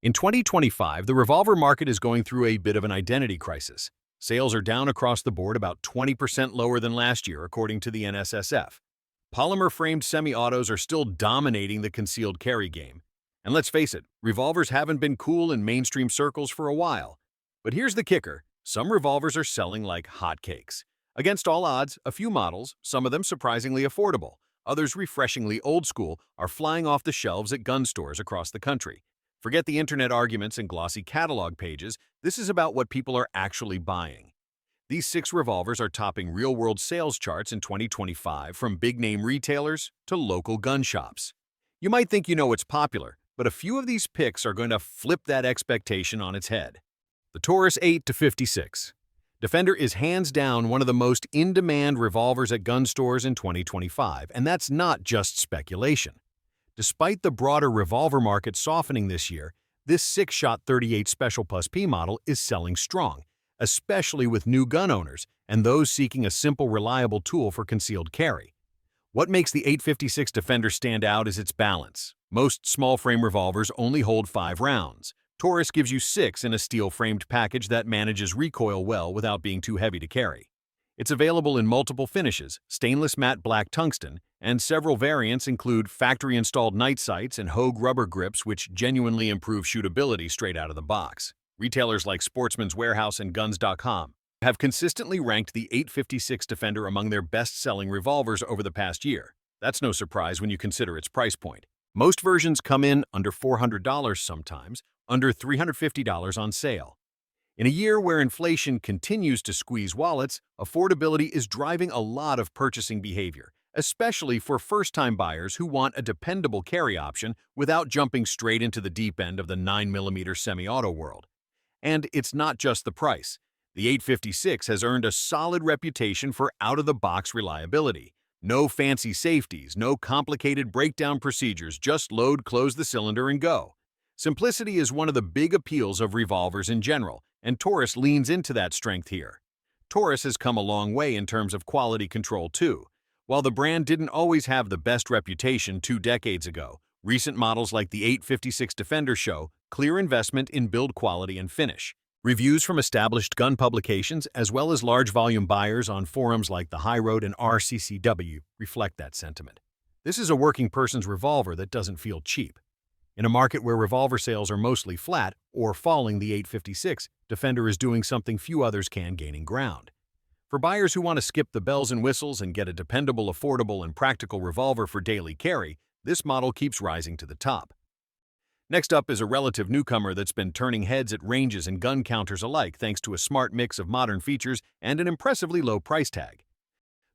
In 2025, the revolver market is going through a bit of an identity crisis. Sales are down across the board, about 20% lower than last year, according to the NSSF. Polymer-framed semi-autos are still dominating the concealed carry game. And let's face it, revolvers haven't been cool in mainstream circles for a while. But here's the kicker. Some revolvers are selling like hotcakes. Against all odds, a few models, some of them surprisingly affordable, others refreshingly old school, are flying off the shelves at gun stores across the country. Forget the internet arguments and glossy catalog pages. This is about what people are actually buying. These 6 revolvers are topping real-world sales charts in 2025, from big-name retailers to local gun shops. You might think you know what's popular, but a few of these picks are going to flip that expectation on its head. The Taurus 8-56. Defender is hands down one of the most in-demand revolvers at gun stores in 2025, and that's not just speculation. Despite the broader revolver market softening this year, this 6-shot 38 Special Plus P model is selling strong, especially with new gun owners and those seeking a simple, reliable tool for concealed carry. What makes the 856 Defender stand out is its balance. Most small-frame revolvers only hold 5 rounds. Taurus gives you 6 in a steel-framed package that manages recoil well without being too heavy to carry. It's available in multiple finishes, stainless matte black tungsten, and several variants include factory-installed night sights and Hogue rubber grips, which genuinely improve shootability straight out of the box. Retailers like Sportsman's Warehouse and Guns.com have consistently ranked the 856 Defender among their best-selling revolvers over the past year. That's no surprise when you consider its price point. Most versions come in under $400, sometimes under $350 on sale. In a year where inflation continues to squeeze wallets, affordability is driving a lot of purchasing behavior, especially for first-time buyers who want a dependable carry option without jumping straight into the deep end of the 9mm semi-auto world. And it's not just the price. The 856 has earned a solid reputation for out-of-the-box reliability. No fancy safeties, no complicated breakdown procedures, just load, close the cylinder, and go. Simplicity is one of the big appeals of revolvers in general, and Taurus leans into that strength here. Taurus has come a long way in terms of quality control too. While the brand didn't always have the best reputation 2 decades ago, recent models like the 856 Defender show clear investment in build quality and finish. Reviews from established gun publications, as well as large volume buyers on forums like the High Road and RCCW, reflect that sentiment. This is a working person's revolver that doesn't feel cheap. In a market where revolver sales are mostly flat or falling, the 856 Defender is doing something few others can, gaining ground. For buyers who want to skip the bells and whistles and get a dependable, affordable, and practical revolver for daily carry, this model keeps rising to the top. Next up is a relative newcomer that's been turning heads at ranges and gun counters alike thanks to a smart mix of modern features and an impressively low price tag.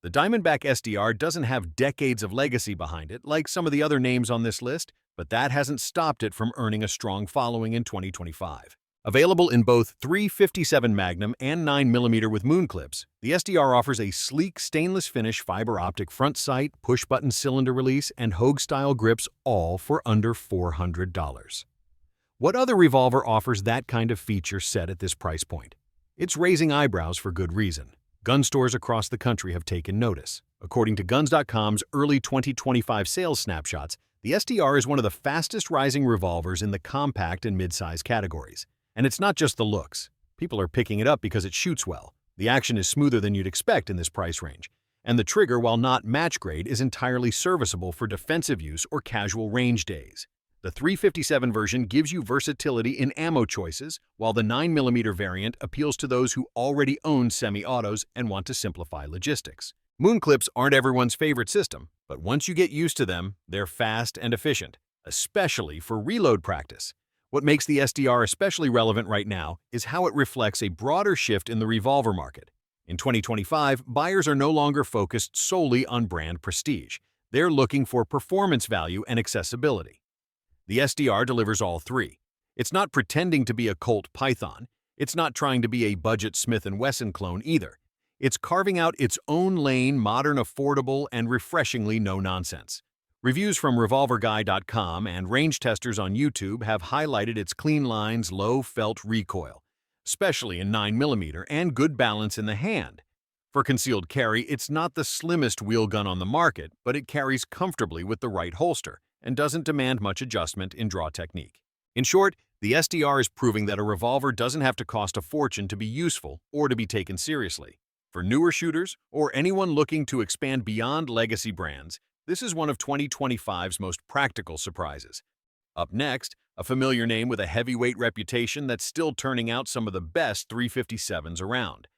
The Diamondback SDR doesn't have decades of legacy behind it like some of the other names on this list, but that hasn't stopped it from earning a strong following in 2025. Available in both .357 Magnum and 9mm with moon clips, the SDR offers a sleek stainless finish fiber optic front sight, push-button cylinder release, and Hogue-style grips, all for under $400. What other revolver offers that kind of feature set at this price point? It's raising eyebrows for good reason. Gun stores across the country have taken notice. According to Guns.com's early 2025 sales snapshots, the SDR is one of the fastest rising revolvers in the compact and midsize categories. And it's not just the looks. People are picking it up because it shoots well. The action is smoother than you'd expect in this price range. And the trigger, while not match grade, is entirely serviceable for defensive use or casual range days. The .357 version gives you versatility in ammo choices, while the 9mm variant appeals to those who already own semi-autos and want to simplify logistics. Moon clips aren't everyone's favorite system, but once you get used to them, they're fast and efficient, especially for reload practice. What makes the SDR especially relevant right now is how it reflects a broader shift in the revolver market. In 2025, buyers are no longer focused solely on brand prestige. They're looking for performance value and accessibility. The SDR delivers all three. It's not pretending to be a Colt Python. It's not trying to be a budget Smith & Wesson clone either. It's carving out its own lane, modern, affordable, and refreshingly no-nonsense. Reviews from RevolverGuy.com and range testers on YouTube have highlighted its clean lines, low felt recoil, especially in 9mm, and good balance in the hand. For concealed carry, it's not the slimmest wheel gun on the market, but it carries comfortably with the right holster and doesn't demand much adjustment in draw technique. In short, The SDR is proving that a revolver doesn't have to cost a fortune to be useful or to be taken seriously. For newer shooters or anyone looking to expand beyond legacy brands, this is one of 2025's most practical surprises. Up next, a familiar name with a heavyweight reputation that's still turning out some of the best 357s around.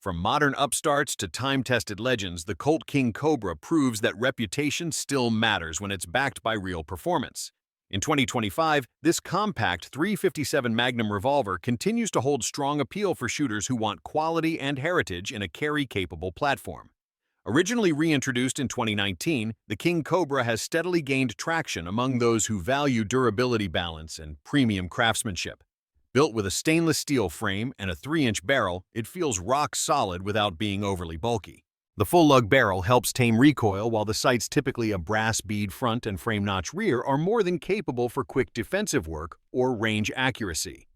From modern upstarts to time-tested legends, the Colt King Cobra proves that reputation still matters when it's backed by real performance. In 2025, this compact 357 Magnum revolver continues to hold strong appeal for shooters who want quality and heritage in a carry-capable platform. Originally reintroduced in 2019, the King Cobra has steadily gained traction among those who value durability balance and premium craftsmanship. Built with a stainless steel frame and a 3-inch barrel, it feels rock solid without being overly bulky. The full-lug barrel helps tame recoil, while the sight's typically a brass bead front and frame notch rear are more than capable for quick defensive work or range accuracy.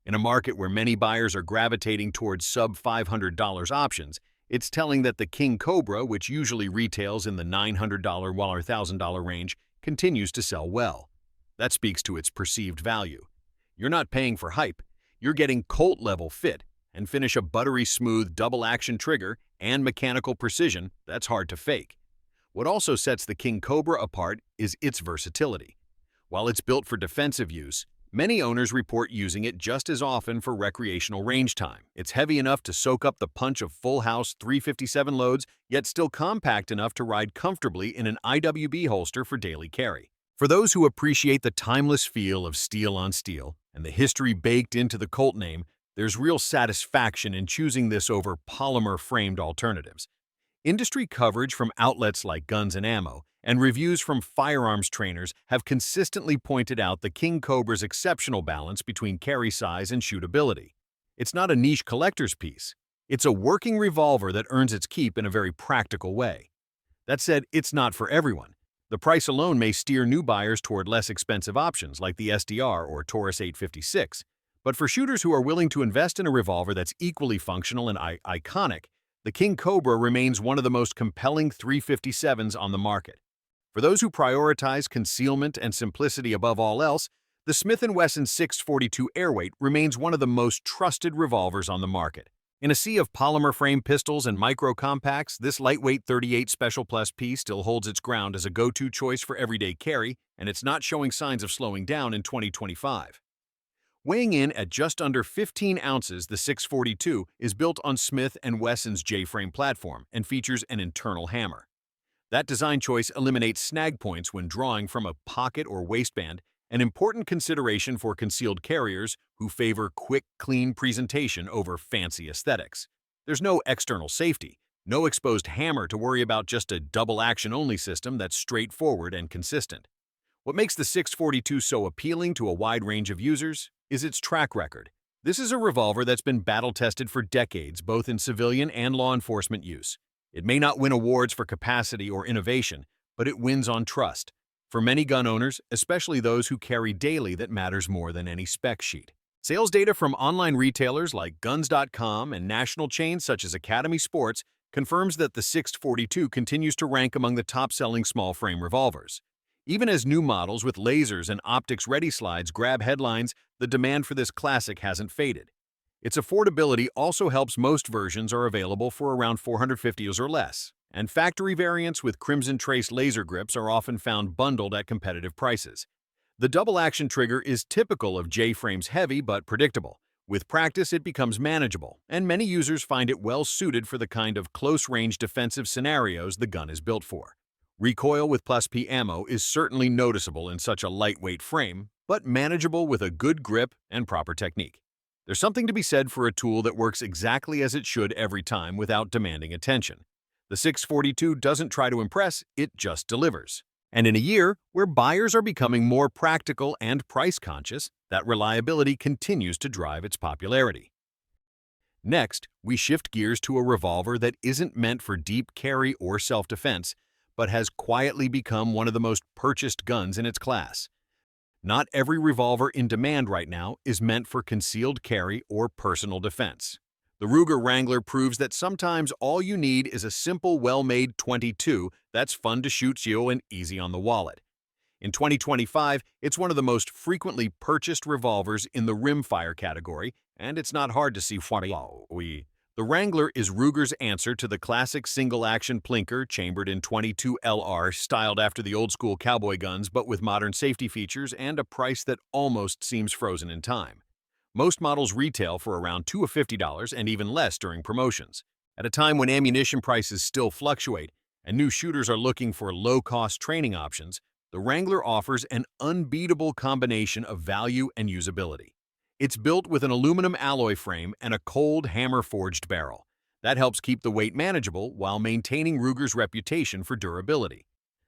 In a market where many buyers are gravitating towards sub-$500 options, it's telling that the King Cobra, which usually retails in the $900 or $1,000 range, continues to sell well. That speaks to its perceived value. You're not paying for hype, you're getting Colt-level fit, and finish a buttery smooth double-action trigger and mechanical precision that's hard to fake. What also sets the King Cobra apart is its versatility. While it's built for defensive use, many owners report using it just as often for recreational range time. It's heavy enough to soak up the punch of full-house 357 loads, yet still compact enough to ride comfortably in an IWB holster for daily carry. For those who appreciate the timeless feel of steel on steel and the history baked into the Colt name, there's real satisfaction in choosing this over polymer-framed alternatives. Industry coverage from outlets like Guns and Ammo and reviews from firearms trainers have consistently pointed out the King Cobra's exceptional balance between carry size and shootability. It's not a niche collector's piece. It's a working revolver that earns its keep in a very practical way. That said, it's not for everyone. The price alone may steer new buyers toward less expensive options like the SDR or Taurus 856. But for shooters who are willing to invest in a revolver that's equally functional and iconic, the King Cobra remains one of the most compelling 357s on the market. For those who prioritize concealment and simplicity above all else, the Smith & Wesson 642 Airweight remains one of the most trusted revolvers on the market. In a sea of polymer frame pistols and micro-compacts, this lightweight 38 Special Plus P still holds its ground as a go-to choice for everyday carry, and it's not showing signs of slowing down in 2025. Weighing in at just under 15 ounces, the 642 is built on Smith & Wesson's J-frame platform and features an internal hammer. That design choice eliminates snag points when drawing from a pocket or waistband, an important consideration for concealed carriers who favor quick, clean presentation over fancy aesthetics. There's no external safety, no exposed hammer to worry about, just a double-action-only system that's straightforward and consistent. What makes the 642 so appealing to a wide range of users is its track record. This is a revolver that's been battle-tested for decades, both in civilian and law enforcement use. It may not win awards for capacity or innovation, but it wins on trust. For many gun owners, especially those who carry daily, that matters more than any spec sheet. Sales data from online retailers like Guns.com and national chains such as Academy Sports confirms that the 642 continues to rank among the top-selling small-frame revolvers. Even as new models with lasers and optics-ready slides grab headlines, the demand for this classic hasn't faded. Its affordability also helps. Most versions are available for around $450 or less, and factory variants with Crimson Trace laser grips are often found bundled at competitive prices. The double-action trigger is typical of J-frames, heavy but predictable. With practice, it becomes manageable, and many users find it well-suited for the kind of close-range defensive scenarios the gun is built for. Recoil with Plus P ammo is certainly noticeable in such a lightweight frame, but manageable with a good grip and proper technique. There's something to be said for a tool that works exactly as it should every time without demanding attention. The 642 doesn't try to impress, it just delivers. And in a year where buyers are becoming more practical and price-conscious, that reliability continues to drive its popularity. Next, we shift gears to a revolver that isn't meant for deep carry or self-defense, but has quietly become one of the most purchased guns in its class. Not every revolver in demand right now is meant for concealed carry or personal defense. The Ruger Wrangler proves that sometimes all you need is a simple, well-made .22 that's fun to shoot and easy on the wallet. In 2025, it's one of the most frequently purchased revolvers in the rimfire category, and it's not hard to see why. The Wrangler is Ruger's answer to the classic single-action plinker chambered in 22 LR, styled after the old-school cowboy guns but with modern safety features and a price that almost seems frozen in time. Most models retail for around $250 and even less during promotions. At a time when ammunition prices still fluctuate and new shooters are looking for low-cost training options, the Wrangler offers an unbeatable combination of value and usability. It's built with an aluminum alloy frame and a cold hammer-forged barrel. That helps keep the weight manageable while maintaining Ruger's reputation for durability.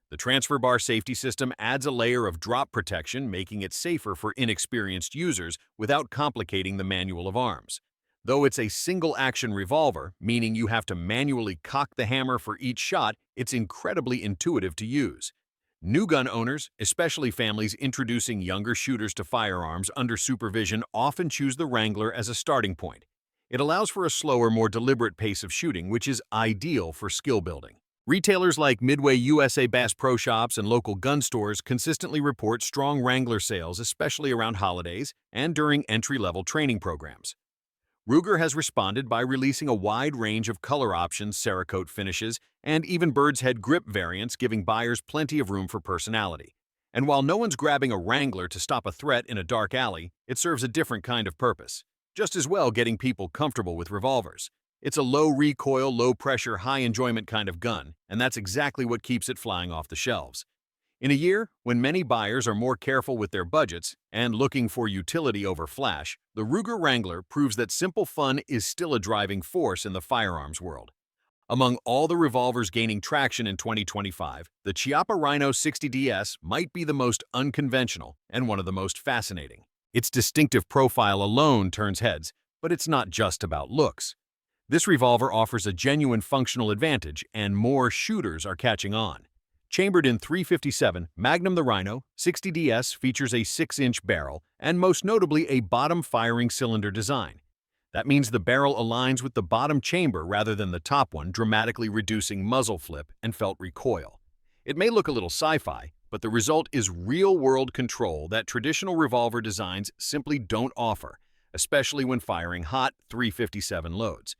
The transfer bar safety system adds a layer of drop protection, making it safer for inexperienced users without complicating the manual of arms. Though it's a single-action revolver, meaning you have to manually cock the hammer for each shot, it's incredibly intuitive to use. New gun owners, especially families introducing younger shooters to firearms under supervision, often choose the Wrangler as a starting point. It allows for a slower, more deliberate pace of shooting, which is ideal for skill building. Retailers like Midway USA Bass Pro Shops and local gun stores consistently report strong Wrangler sales, especially around holidays and during entry-level training programs. Ruger has responded by releasing a wide range of color options, Cerakote finishes, and even bird's head grip variants, giving buyers plenty of room for personality. And while no one's grabbing a Wrangler to stop a threat in a dark alley, it serves a different kind of purpose. Just as well getting people comfortable with revolvers. It's a low-recoil, low-pressure, high-enjoyment kind of gun, and that's exactly what keeps it flying off the shelves. In a year when many buyers are more careful with their budgets and looking for utility over flash, the Ruger Wrangler proves that simple fun is still a driving force in the firearms world. Among all the revolvers gaining traction in 2025, the Chiappa Rhino 60DS might be the most unconventional and one of the most fascinating. Its distinctive profile alone turns heads, but it's not just about looks. This revolver offers a genuine functional advantage, and more shooters are catching on. Chambered in .357, Magnum the Rhino 60DS features a 6-inch barrel and most notably a bottom-firing cylinder design. That means the barrel aligns with the bottom chamber rather than the top one, dramatically reducing muzzle flip and felt recoil. It may look a little sci-fi, but the result is real-world control that traditional revolver designs simply don't offer, especially when firing hot .357 loads.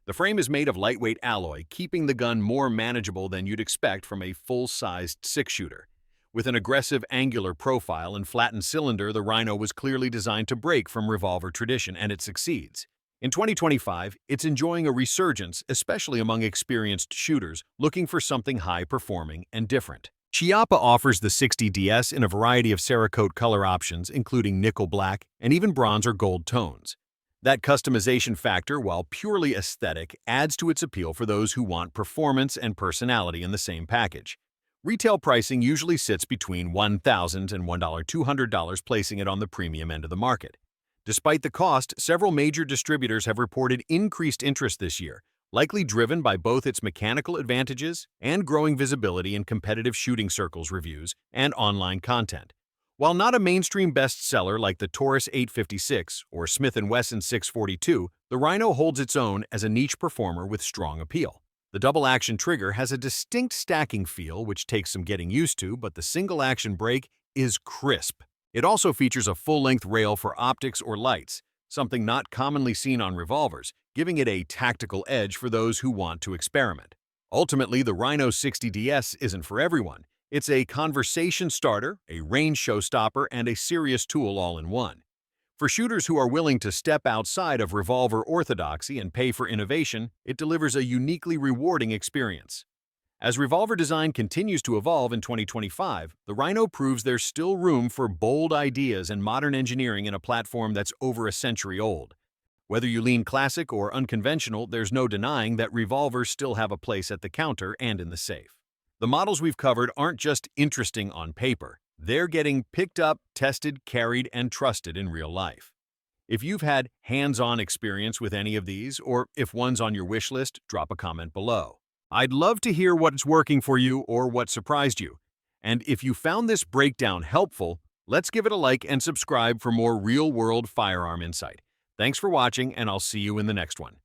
The frame is made of lightweight alloy, keeping the gun more manageable than you'd expect from a full-sized six-shooter. With an aggressive angular profile and flattened cylinder, the Rhino was clearly designed to break from revolver tradition, and it succeeds. In 2025, it's enjoying a resurgence, especially among experienced shooters looking for something high-performing and different. Chiappa offers the 60DS in a variety of Cerakote color options, including nickel black and even bronze or gold tones. That customization factor, while purely aesthetic, adds to its appeal for those who want performance and personality in the same package. Retail pricing usually sits between $1,000 and $200, placing it on the premium end of the market. Despite the cost, several major distributors have reported increased interest this year, likely driven by both its mechanical advantages and growing visibility in competitive shooting circles reviews and online content. While not a mainstream bestseller like the Taurus 856 or Smith & Wesson 642, the Rhino holds its own as a niche performer with strong appeal. The double-action trigger has a distinct stacking feel which takes some getting used to, but the single-action brake is crisp. It also features a full-length rail for optics or lights, something not commonly seen on revolvers, giving it a tactical edge for those who want to experiment. Ultimately, the Rhino 60DS isn't for everyone. It's a conversation starter, a range showstopper, and a serious tool all in one. For shooters who are willing to step outside of revolver orthodoxy and pay for innovation, it delivers a uniquely rewarding experience. As revolver design continues to evolve in 2025, the Rhino proves there's still room for bold ideas and modern engineering in a platform that's over a century old. Whether you lean classic or unconventional, there's no denying that revolvers still have a place at the counter and in the safe. The models we've covered aren't just interesting on paper. They're getting picked up, tested, carried, and trusted in real life. If you've had hands-on experience with any of these, or if one's on your wish list, drop a comment below. I'd love to hear what's working for you or what surprised you. And if you found this breakdown helpful, let's give it a like and subscribe for more real-world firearm insight. Thanks for watching, and I'll see you in the next one.